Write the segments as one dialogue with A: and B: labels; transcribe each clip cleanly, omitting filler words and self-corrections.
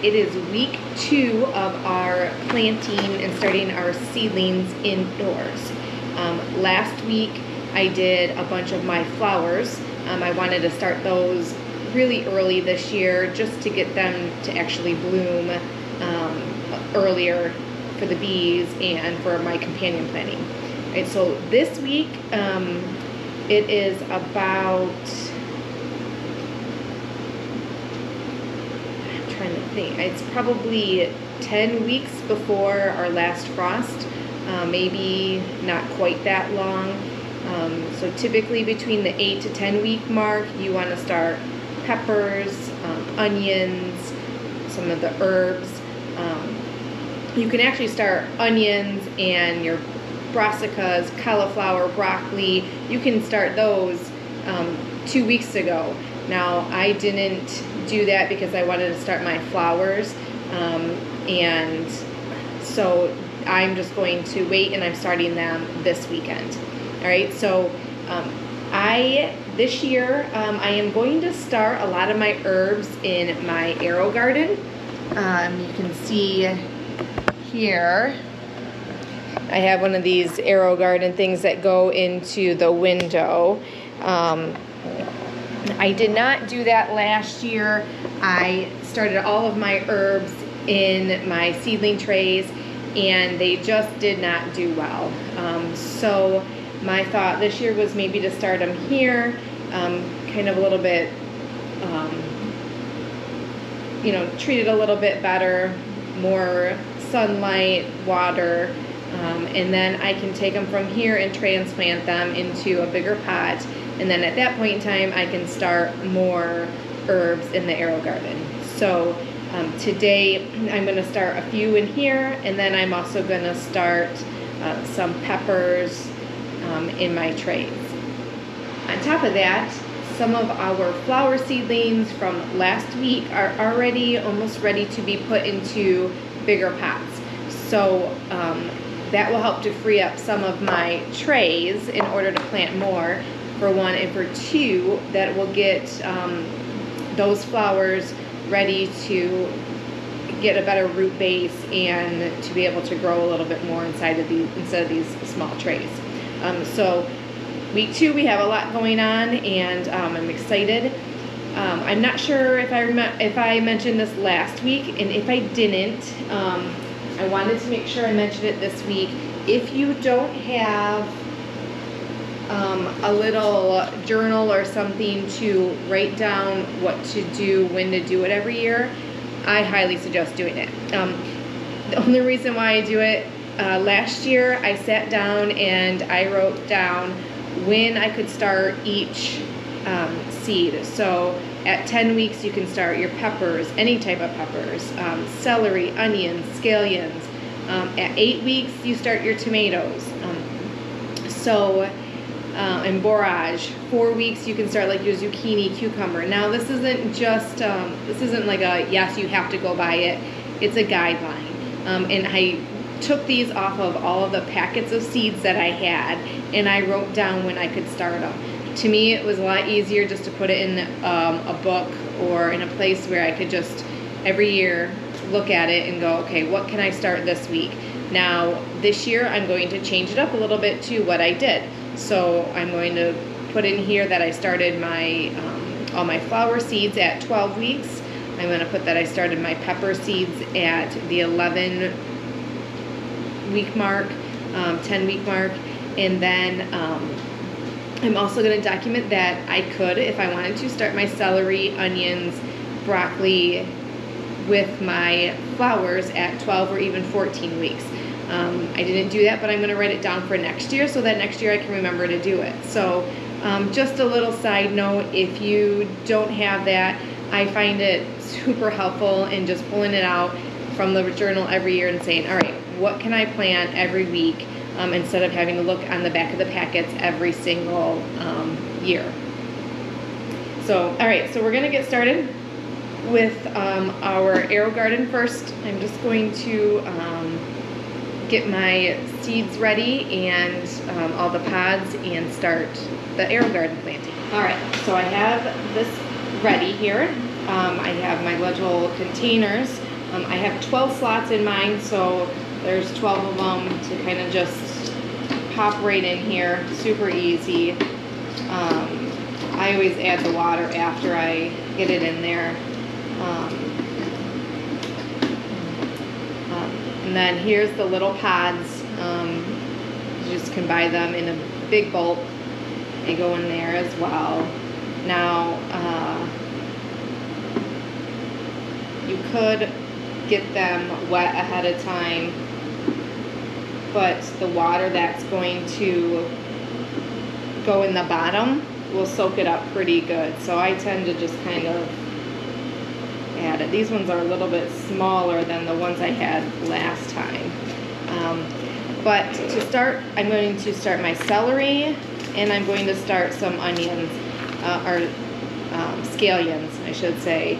A: it is week 2 of our planting and starting our seedlings indoors. Last week I did a bunch of my flowers. I wanted to start those really early this year just to get them to actually bloom earlier for the bees and for my companion planting. Right, so this week it is about, I'm trying to think, it's probably 10 weeks before our last frost, maybe not quite that long. So typically between the 8 to 10 week mark, you want to start peppers, onions, some of the herbs. You can actually start onions and your brassicas, cauliflower, broccoli. You can start those 2 weeks ago. Now, I didn't do that because I wanted to start my flowers, and so I'm just going to wait, and I'm starting them this weekend. All right, so this year I am going to start a lot of my herbs in my Aerogarden. You can see here I have one of these Aerogarden things that go into the window. I did not do that last year. I started all of my herbs in my seedling trays, and they just did not do well. So my thought this year was maybe to start them here, kind of a little bit, treat it a little bit better, more sunlight, water, and then I can take them from here and transplant them into a bigger pot, and then at that point in time I can start more herbs in the Aerogarden. So today I'm going to start a few in here, and then I'm also going to start some peppers in my trays. On top of that, some of our flower seedlings from last week are already almost ready to be put into bigger pots. So that will help to free up some of my trays in order to plant more, for one, and for two, that will get those flowers ready to get a better root base and to be able to grow a little bit more inside of these, instead of these small trays. So week 2 we have a lot going on, and I'm excited. I'm not sure if I mentioned this last week, and if I didn't, I wanted to make sure I mentioned it this week. If you don't have a little journal or something to write down what to do, when to do it every year, I highly suggest doing it. The only reason why I do it, last year I sat down and I wrote down when I could start each seed. So at 10 weeks you can start your peppers, any type of peppers, celery, onions, scallions. At 8 weeks you start your tomatoes. And borage. 4 weeks you can start like your zucchini, cucumber. Now this isn't just, this isn't like a yes, you have to go buy it. It's a guideline. And I took these off of all of the packets of seeds that I had, and I wrote down when I could start them. To me, it was a lot easier just to put it in a book or in a place where I could just every year look at it and go, okay, what can I start this week? Now, this year I'm going to change it up a little bit to what I did. So I'm going to put in here that I started my all my flower seeds at 12 weeks. I'm going to put that I started my pepper seeds at the 11 week mark, 10 week mark, and then I'm also going to document that I could, if I wanted to, start my celery, onions, broccoli with my flowers at 12 or even 14 weeks. I didn't do that, but I'm going to write it down for next year so that next year I can remember to do it. So just a little side note, if you don't have that, I find it super helpful in just pulling it out from the journal every year and saying, all right, what can I plant every week, instead of having to look on the back of the packets every single year. So, all right, so we're going to get started with our Aerogarden first. I'm just going to get my seeds ready and all the pods and start the Aerogarden planting. All right, so I have this ready here. I have my little containers I have 12 slots in mine, so there's 12 of them to kind of just pop right in here, super easy. I always add the water after I get it in there. And then here's the little pods. You just can buy them in a big bulk. They go in there as well. Now, you could get them wet ahead of time, but the water that's going to go in the bottom will soak it up pretty good. So I tend to just kind of add it. These ones are a little bit smaller than the ones I had last time. But to start, I'm going to start my celery, and I'm going to start some onions, or scallions, I should say.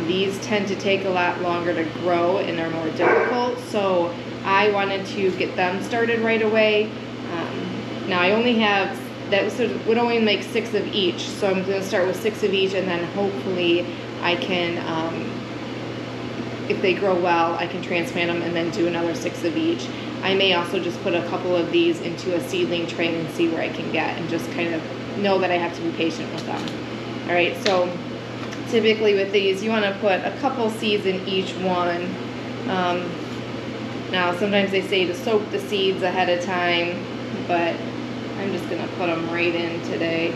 A: These tend to take a lot longer to grow and are more difficult, so I wanted to get them started right away. Now I only have, would only make 6 of each, so I'm going to start with 6 of each, and then hopefully I can, if they grow well, I can transplant them and then do another 6 of each. I may also just put a couple of these into a seedling tray and see where I can get, and just kind of know that I have to be patient with them. All right, so typically with these, you want to put a couple seeds in each one. Now, sometimes they say to soak the seeds ahead of time, but I'm just going to put them right in today.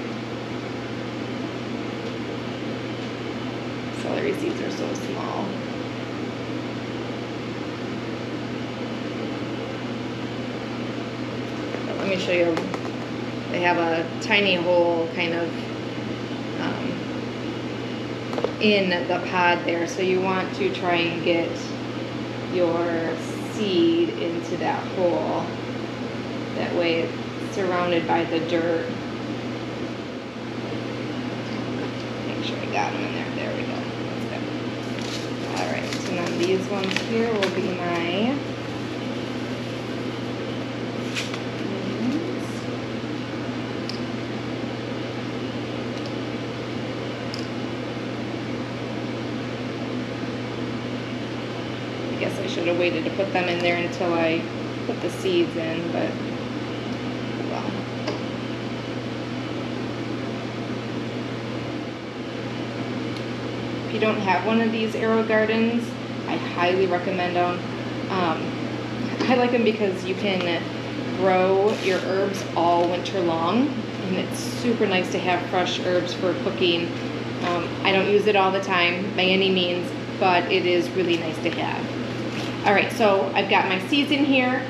A: Celery seeds are so small. But let me show you. They have a tiny hole kind of in the pod there, so you want to try and get your seed into that hole. That way it's surrounded by the dirt. Make sure I got them in there. There we go. That's good. Alright, so now these ones here will be my I guess I should have waited to put them in there until I put the seeds in, but well. If you don't have one of these Aerogardens, I highly recommend them. I like them because you can grow your herbs all winter long, and it's super nice to have fresh herbs for cooking. I don't use it all the time by any means, but it is really nice to have. All right, so I've got my seeds in here.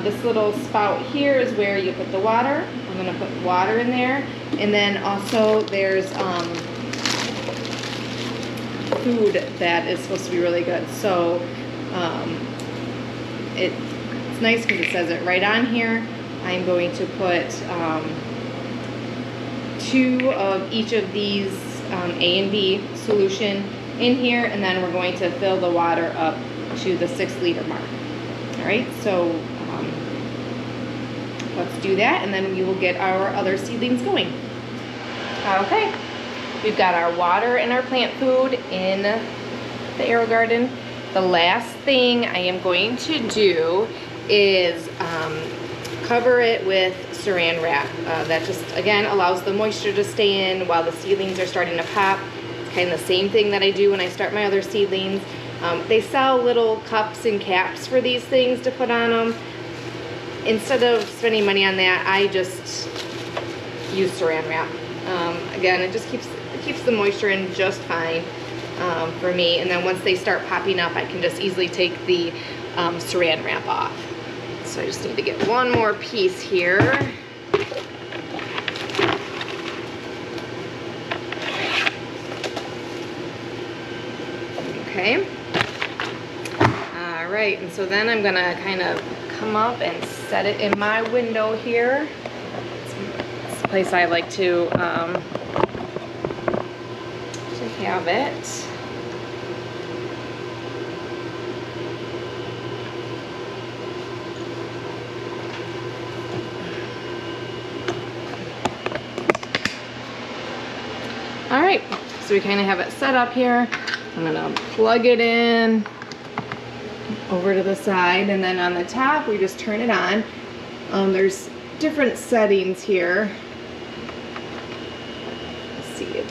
A: This little spout here is where you put the water. I'm gonna put water in there. And then also there's food that is supposed to be really good. So it's nice because it says it right on here. I'm going to put 2 of each of these A and B solution in here, and then we're going to fill the water up to the 6-liter mark. All right, so let's do that, and then we will get our other seedlings going. Okay, we've got our water and our plant food in the Aerogarden. The last thing I am going to do is cover it with saran wrap. That just, again, allows the moisture to stay in while the seedlings are starting to pop. It's kind of the same thing that I do when I start my other seedlings. They sell little cups and caps for these things to put on them. Instead of spending money on that, I just use saran wrap. Again, it just keeps the moisture in just fine for me. And then once they start popping up, I can just easily take the saran wrap off. So I just need to get one more piece here. Okay. All right, and so then I'm gonna kind of come up and set it in my window here. It's a place I like to have it. All right, so we kind of have it set up here. I'm gonna plug it in. over to the side, and then on the top we just turn it on. There's different settings here. Let's see it.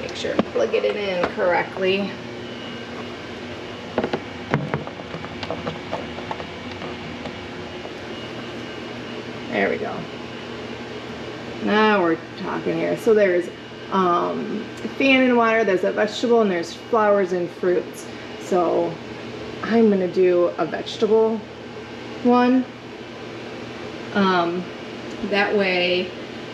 A: Make sure I'm plugging it in correctly. There we go. Now we're talking here. So there's fan and water, there's a vegetable, and there's flowers and fruits. So I'm gonna do a vegetable one. That way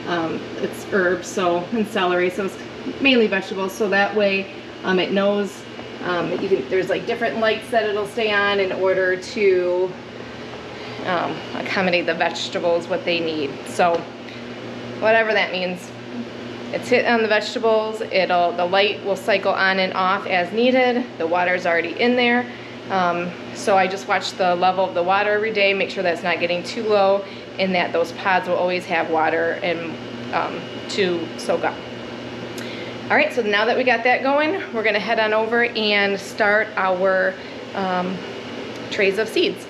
A: it's herbs, so, and celery, so it's mainly vegetables, so that way it knows there's like different lights that it'll stay on in order to accommodate the vegetables what they need. So whatever that means, it's hit on the vegetables, the light will cycle on and off as needed. The water's already in there. So I just watch the level of the water every day, make sure that's not getting too low, and that those pods will always have water and to soak up. All right, so now that we got that going, we're gonna head on over and start our trays of seeds.